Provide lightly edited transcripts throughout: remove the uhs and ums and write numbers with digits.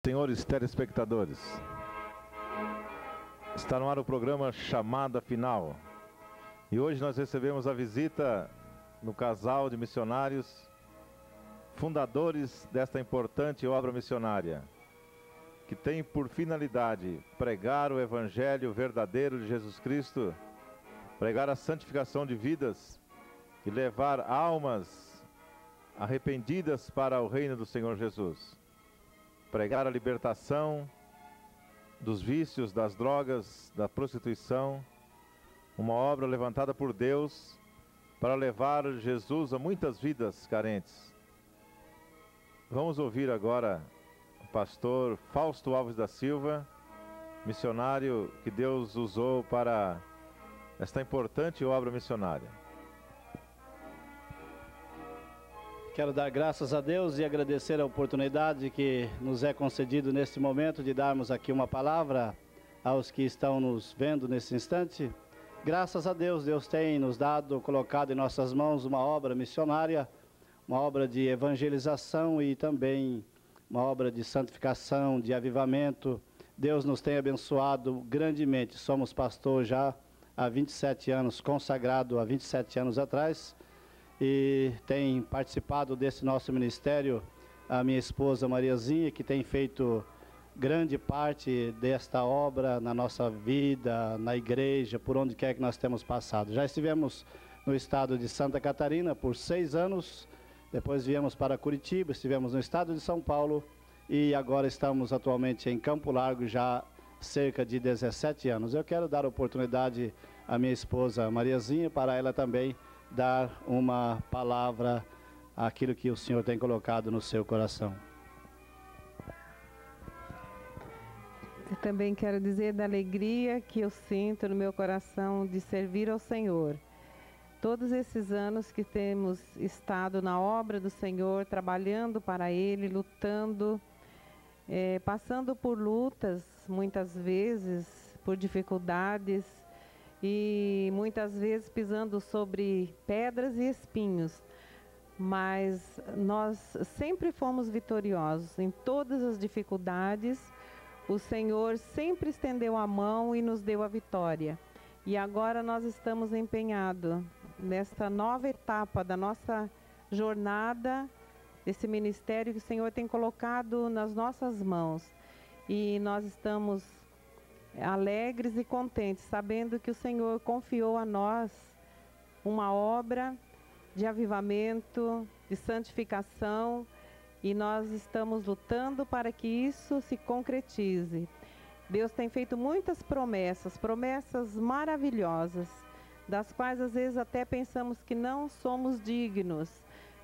Senhores telespectadores, está no ar o programa Chamada Final. E hoje nós recebemos a visita no casal de missionários, fundadores desta importante obra missionária, que tem por finalidade pregar o Evangelho verdadeiro de Jesus Cristo, pregar a santificação de vidas e levar almas arrependidas para o reino do Senhor Jesus. Pregar a libertação dos vícios, das drogas, da prostituição, uma obra levantada por Deus para levar Jesus a muitas vidas carentes. Vamos ouvir agora o pastor Fausto Alves da Silva, missionário que Deus usou para esta importante obra missionária. Quero dar graças a Deus e agradecer a oportunidade que nos é concedido neste momento de darmos aqui uma palavra aos que estão nos vendo nesse instante. Graças a Deus, Deus tem nos dado, colocado em nossas mãos uma obra missionária, uma obra de evangelização e também uma obra de santificação, de avivamento. Deus nos tem abençoado grandemente. Somos pastor já há 27 anos, consagrado há 27 anos atrás. E tem participado desse nosso ministério a minha esposa Mariazinha, que tem feito grande parte desta obra na nossa vida, na igreja, por onde quer que nós temos passado. Já estivemos no estado de Santa Catarina por 6 anos, depois viemos para Curitiba, estivemos no estado de São Paulo e agora estamos atualmente em Campo Largo já há cerca de 17 anos. Eu quero dar oportunidade à minha esposa Mariazinha para ela também dar uma palavra àquilo que o Senhor tem colocado no seu coração. Eu também quero dizer da alegria que eu sinto no meu coração de servir ao Senhor. Todos esses anos que temos estado na obra do Senhor, trabalhando para Ele, lutando, passando por lutas, muitas vezes, por dificuldades, e muitas vezes pisando sobre pedras e espinhos, mas nós sempre fomos vitoriosos em todas as dificuldades. O Senhor sempre estendeu a mão e nos deu a vitória, e agora nós estamos empenhados nesta nova etapa da nossa jornada, desse ministério que o Senhor tem colocado nas nossas mãos, e nós estamos alegres e contentes, sabendo que o Senhor confiou a nós uma obra de avivamento, de santificação, e nós estamos lutando para que isso se concretize. Deus tem feito muitas promessas, promessas maravilhosas, das quais às vezes até pensamos que não somos dignos,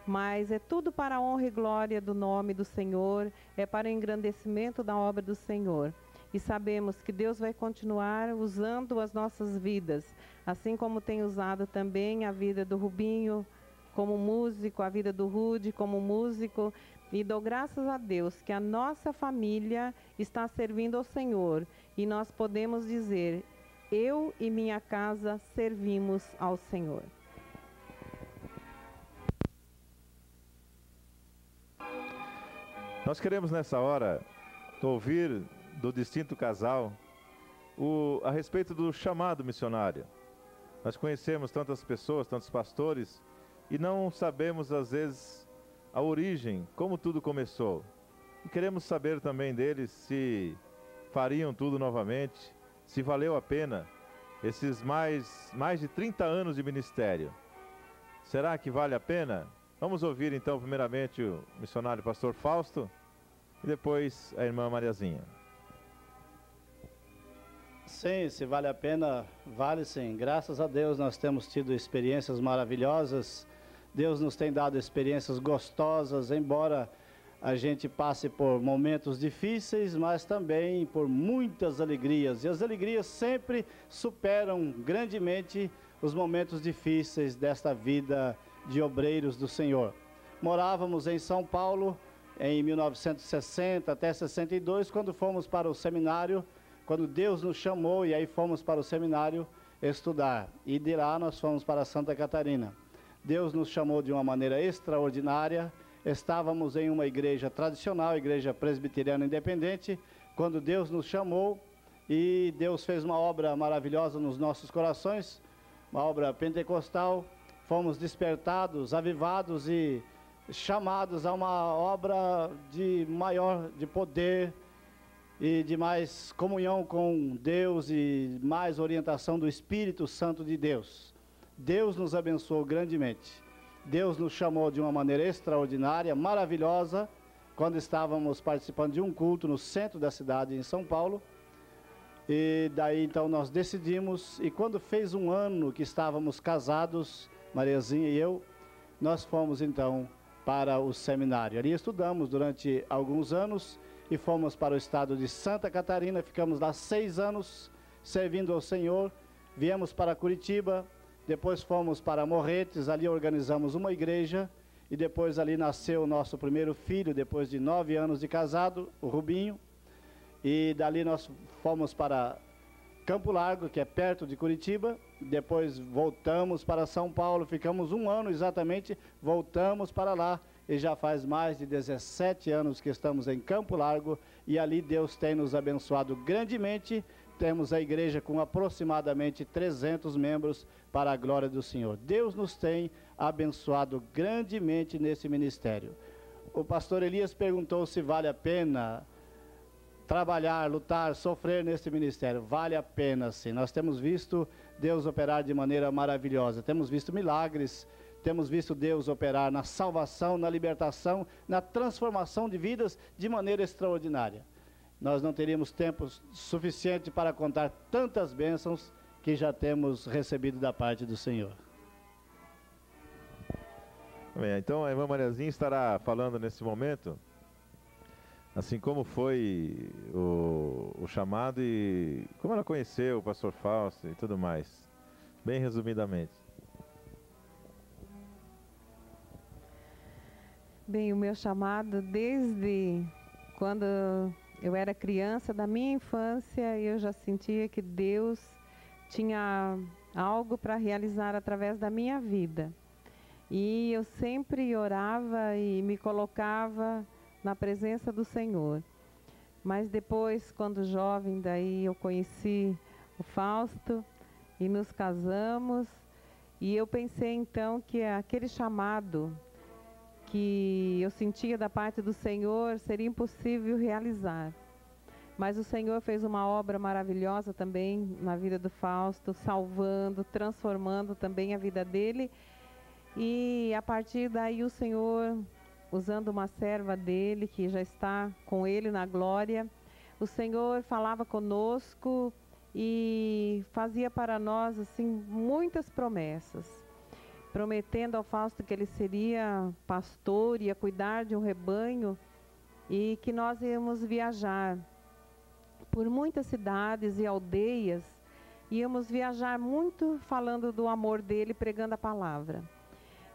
mas é tudo para a honra e glória do nome do Senhor, é para o engrandecimento da obra do Senhor. E sabemos que Deus vai continuar usando as nossas vidas, assim como tem usado também a vida do Rubinho como músico, a vida do Rude como músico. E dou graças a Deus que a nossa família está servindo ao Senhor. E nós podemos dizer, eu e minha casa servimos ao Senhor. Nós queremos nessa hora ouvir do distinto casal a respeito do chamado missionário. Nós conhecemos tantas pessoas, tantos pastores, e não sabemos às vezes a origem, como tudo começou. E queremos saber também deles se fariam tudo novamente, se valeu a pena esses mais de 30 anos de ministério. Será que vale a pena? Vamos ouvir então primeiramente o missionário pastor Fausto e depois a irmã Mariazinha. Sim, se vale a pena, vale sim. Graças a Deus nós temos tido experiências maravilhosas. Deus nos tem dado experiências gostosas, embora a gente passe por momentos difíceis, mas também por muitas alegrias. E as alegrias sempre superam grandemente os momentos difíceis desta vida de obreiros do Senhor. Morávamos em São Paulo em 1960 até 62, quando fomos para o seminário, quando Deus nos chamou, e aí fomos para o seminário estudar. E de lá nós fomos para Santa Catarina. Deus nos chamou de uma maneira extraordinária estávamos em uma igreja tradicional, igreja presbiteriana independente, quando Deus nos chamou e Deus fez uma obra maravilhosa nos nossos corações, uma obra pentecostal. Fomos despertados, avivados e chamados a uma obra de maior, de poder e de mais comunhão com Deus e mais orientação do Espírito Santo de Deus. Deus nos abençoou grandemente. Deus nos chamou de uma maneira extraordinária, maravilhosa, quando estávamos participando de um culto no centro da cidade, em São Paulo. E daí então nós decidimos, e quando fez um ano que estávamos casados, Mariazinha e eu, nós fomos então para o seminário. Ali estudamos durante alguns anos e fomos para o estado de Santa Catarina, ficamos lá 6 anos servindo ao Senhor, viemos para Curitiba, depois fomos para Morretes, ali organizamos uma igreja e depois ali nasceu o nosso primeiro filho, depois de 9 anos de casado, o Rubinho, e dali nós fomos para Campo Largo, que é perto de Curitiba, depois voltamos para São Paulo, ficamos 1 ano exatamente, voltamos para lá e já faz mais de 17 anos que estamos em Campo Largo e ali Deus tem nos abençoado grandemente. Temos a igreja com aproximadamente 300 membros para a glória do Senhor. Deus nos tem abençoado grandemente nesse ministério. O pastor Elias perguntou se vale a pena trabalhar, lutar, sofrer nesse ministério. Vale a pena, sim. Nós temos visto Deus operar de maneira maravilhosa. Temos visto milagres, temos visto Deus operar na salvação, na libertação, na transformação de vidas de maneira extraordinária. Nós não teríamos tempo suficiente para contar tantas bênçãos que já temos recebido da parte do Senhor. Bem, então a irmã Mariazinha estará falando nesse momento assim como foi o chamado e como ela conheceu o pastor Fausto e tudo mais, bem resumidamente. Bem, o meu chamado, desde quando eu era criança, da minha infância, eu já sentia que Deus tinha algo para realizar através da minha vida. E eu sempre orava e me colocava na presença do Senhor. Mas depois, quando jovem, daí eu conheci o Fausto e nos casamos. E eu pensei então que aquele chamado que eu sentia da parte do Senhor seria impossível realizar. Mas o Senhor fez uma obra maravilhosa também na vida do Fausto, salvando, transformando também a vida dele. E a partir daí o Senhor, usando uma serva dele, que já está com ele na glória, o Senhor falava conosco e fazia para nós assim muitas promessas, prometendo ao Fausto que ele seria pastor, ia cuidar de um rebanho e que nós íamos viajar por muitas cidades e aldeias, íamos viajar muito falando do amor dele, pregando a palavra.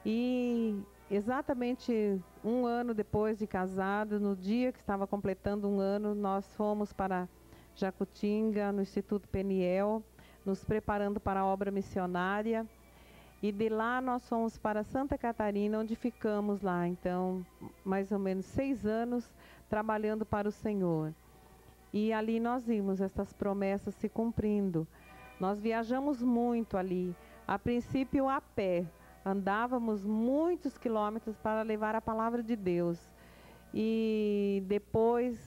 E exatamente 1 ano depois de casado, no dia que estava completando 1 ano, nós fomos para Jacutinga, no Instituto Peniel, nos preparando para a obra missionária. E de lá nós fomos para Santa Catarina, onde ficamos lá, então, mais ou menos 6 anos trabalhando para o Senhor. E ali nós vimos essas promessas se cumprindo. Nós viajamos muito ali, a princípio a pé. Andávamos muitos quilômetros para levar a palavra de Deus. E depois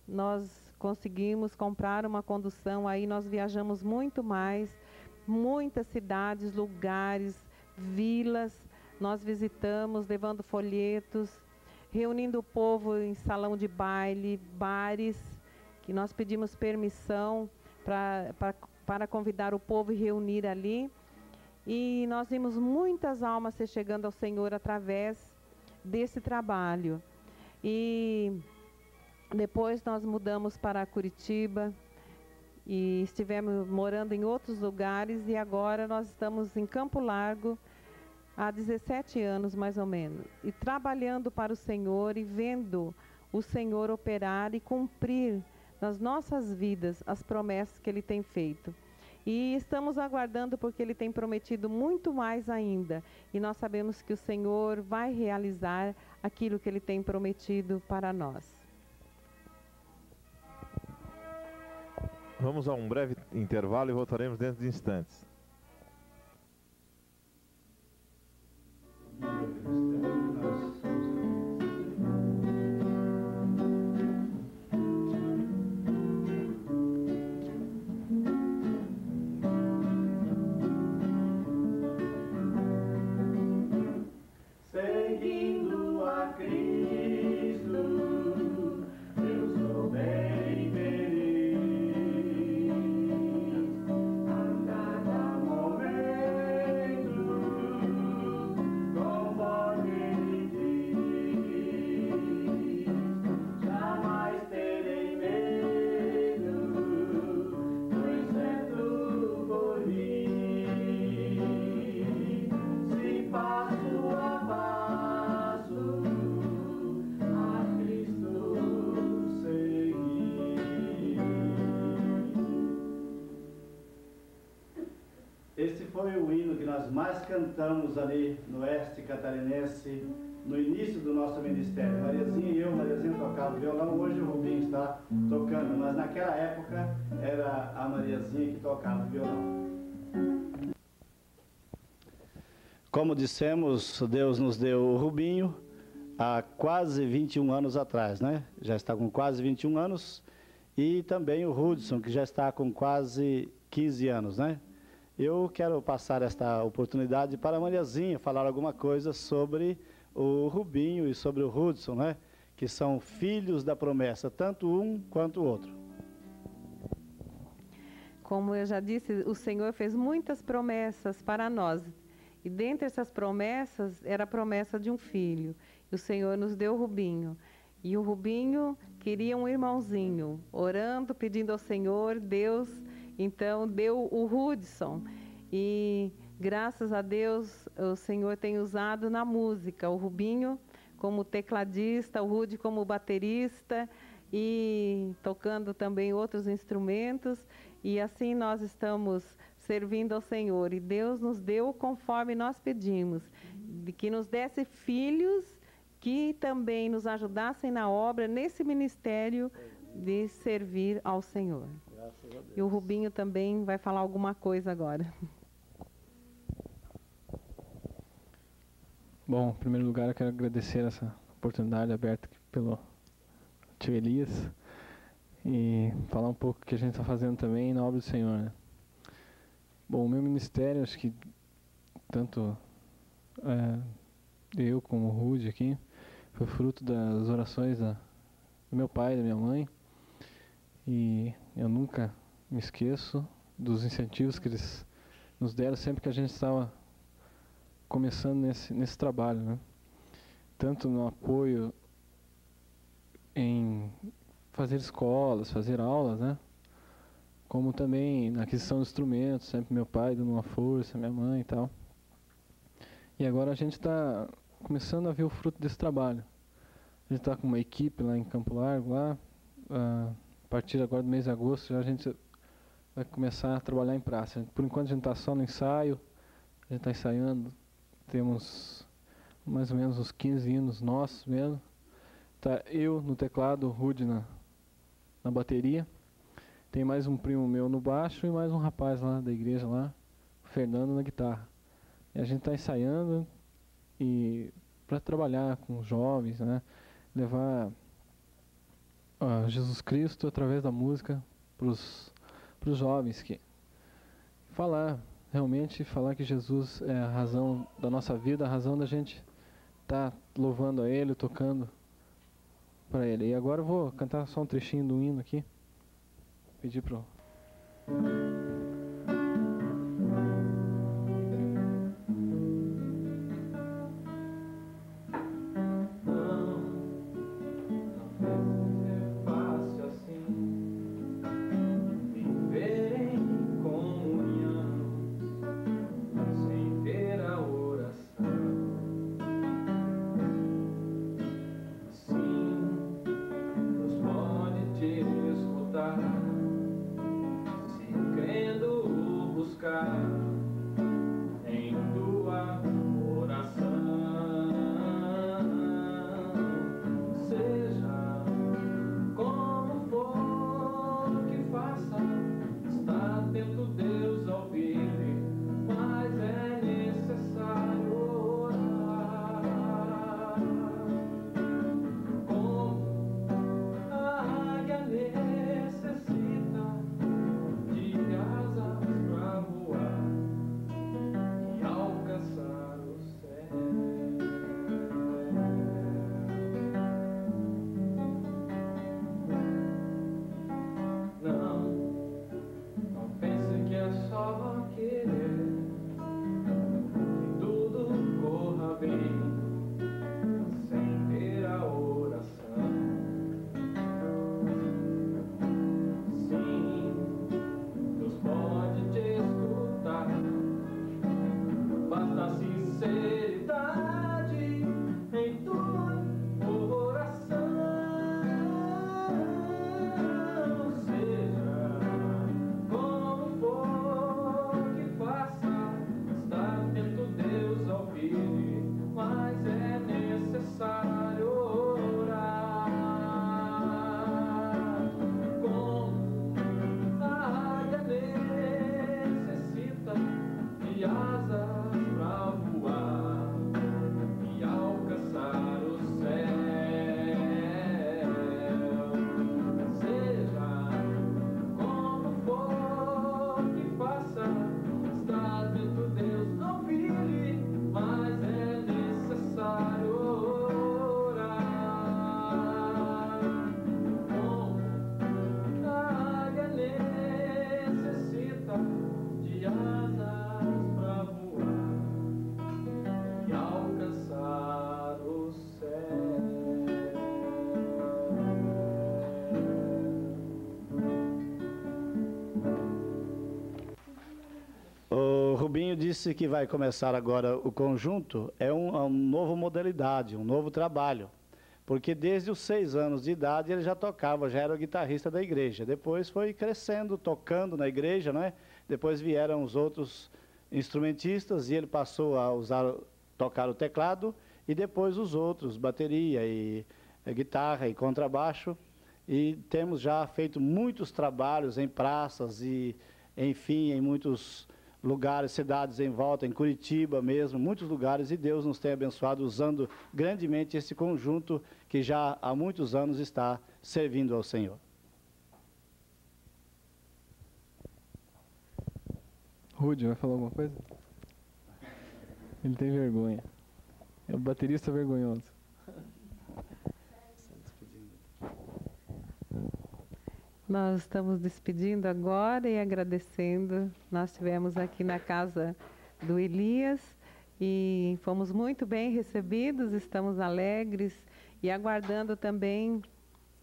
nós conseguimos comprar uma condução, aí nós viajamos muito mais, muitas cidades, lugares, vilas, nós visitamos, levando folhetos, reunindo o povo em salão de baile, bares, que nós pedimos permissão para convidar o povo e reunir ali. E nós vimos muitas almas se chegando ao Senhor através desse trabalho. E depois nós mudamos para Curitiba e estivemos morando em outros lugares e agora nós estamos em Campo Largo há 17 anos mais ou menos. E trabalhando para o Senhor e vendo o Senhor operar e cumprir nas nossas vidas as promessas que Ele tem feito. E estamos aguardando porque Ele tem prometido muito mais ainda. E nós sabemos que o Senhor vai realizar aquilo que Ele tem prometido para nós. Vamos a um breve intervalo e voltaremos dentro de instantes. Seguindo a Cristo, eu sou bem feliz. A cada momento, conforme Ele diz, jamais terei medo do incerto porvir. Se passo a passo a Cristo seguir. Este foi o hino que nós mais cantamos ali no oeste catarinense, no início do nosso ministério. Mariazinha e eu, Mariazinha tocava violão, hoje o Rubinho está tocando, mas naquela época era a Mariazinha que tocava violão. Como dissemos, Deus nos deu o Rubinho há quase 21 anos atrás, né? Já está com quase 21 anos. E também o Hudson, que já está com quase 15 anos, né? Eu quero passar esta oportunidade para a Mariazinha falar alguma coisa sobre o Rubinho e sobre o Hudson, né? Que são filhos da promessa, tanto um quanto o outro. Como eu já disse, o Senhor fez muitas promessas para nós. E dentre essas promessas, era a promessa de um filho. E o Senhor nos deu o Rubinho. E o Rubinho queria um irmãozinho. Orando, pedindo ao Senhor, Deus, então, deu o Hudson. E, graças a Deus, o Senhor tem usado na música o Rubinho como tecladista, o Rudy como baterista e tocando também outros instrumentos. E assim nós estamos servindo ao Senhor, e Deus nos deu conforme nós pedimos, de que nos desse filhos que também nos ajudassem na obra, nesse ministério de servir ao Senhor. Graças a Deus. E o Rubinho também vai falar alguma coisa agora. Bom, em primeiro lugar eu quero agradecer essa oportunidade aberta aqui pelo tio Elias e falar um pouco o que a gente está fazendo também na obra do Senhor, né? Bom, o meu ministério, acho que tanto eu como o Rudy aqui, foi fruto das orações do meu pai e da minha mãe. E eu nunca me esqueço dos incentivos que eles nos deram sempre que a gente estava começando nesse trabalho, né? Tanto no apoio em fazer escolas, fazer aulas, né? Como também na aquisição de instrumentos, sempre meu pai dando uma força, minha mãe e tal. E agora a gente está começando a ver o fruto desse trabalho. A gente está com uma equipe lá em Campo Largo, lá. A partir agora do mês de agosto, já a gente vai começar a trabalhar em praça. Por enquanto a gente está só no ensaio, a gente está ensaiando. Temos mais ou menos uns 15 hinos nossos mesmo. Tá eu no teclado, o Rudy na bateria. Tem mais um primo meu no baixo e mais um rapaz lá da igreja lá, o Fernando, na guitarra. E a gente está ensaiando e para trabalhar com os jovens, né? Levar Jesus Cristo através da música para os jovens, que realmente falar que Jesus é a razão da nossa vida, a razão da gente estar louvando a Ele, tocando para Ele. E agora eu vou cantar só um trechinho do hino aqui. Pedir pro em tua oração. disse que vai começar agora o conjunto, é uma nova modalidade, um novo trabalho. Porque desde os 6 anos de idade ele já tocava, já era o guitarrista da igreja. Depois foi crescendo, tocando na igreja, né? Depois vieram os outros instrumentistas e ele passou a tocar o teclado, e depois os outros, bateria e guitarra e contrabaixo. E temos já feito muitos trabalhos em praças e, enfim, em muitos lugares, cidades em volta, em Curitiba mesmo, muitos lugares, e Deus nos tem abençoado usando grandemente esse conjunto que já há muitos anos está servindo ao Senhor. Rudy, vai falar alguma coisa? Ele tem vergonha. É o baterista vergonhoso. Nós estamos despedindo agora e agradecendo. Nós estivemos aqui na casa do Elias e fomos muito bem recebidos, estamos alegres e aguardando também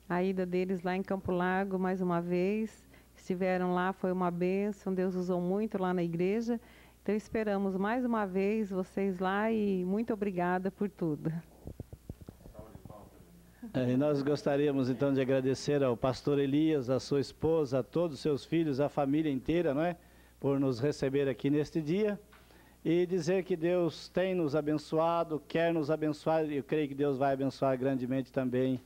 a ida deles lá em Campo Largo mais uma vez. Estiveram lá, foi uma bênção, Deus usou muito lá na igreja. Então esperamos mais uma vez vocês lá e muito obrigada por tudo. E nós gostaríamos então de agradecer ao pastor Elias, a sua esposa, a todos os seus filhos, a família inteira, não é? Por nos receber aqui neste dia e dizer que Deus tem nos abençoado, quer nos abençoar, e eu creio que Deus vai abençoar grandemente também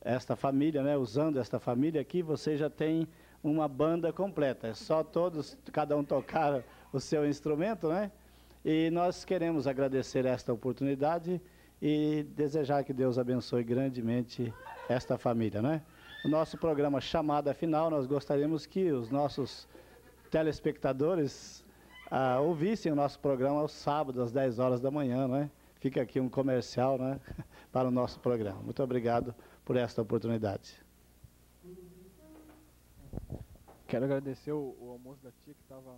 esta família, né? Usando esta família aqui, você já tem uma banda completa, é só todos, cada um tocar o seu instrumento, né? E nós queremos agradecer esta oportunidade e desejar que Deus abençoe grandemente esta família, né? O nosso programa Chamada Final, nós gostaríamos que os nossos telespectadores ouvissem o nosso programa aos sábados, às 10 horas da manhã, né? Fica aqui um comercial, né? Para o nosso programa. Muito obrigado por esta oportunidade. Quero agradecer o almoço da tia que estava